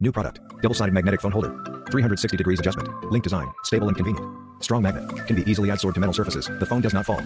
New product. Double-sided magnetic phone holder. 360 degrees adjustment. Link design. Stable and convenient. Strong magnet. Can be easily adsorbed to metal surfaces. The phone does not fall.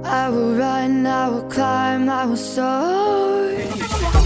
I will run, I will climb, I will soar.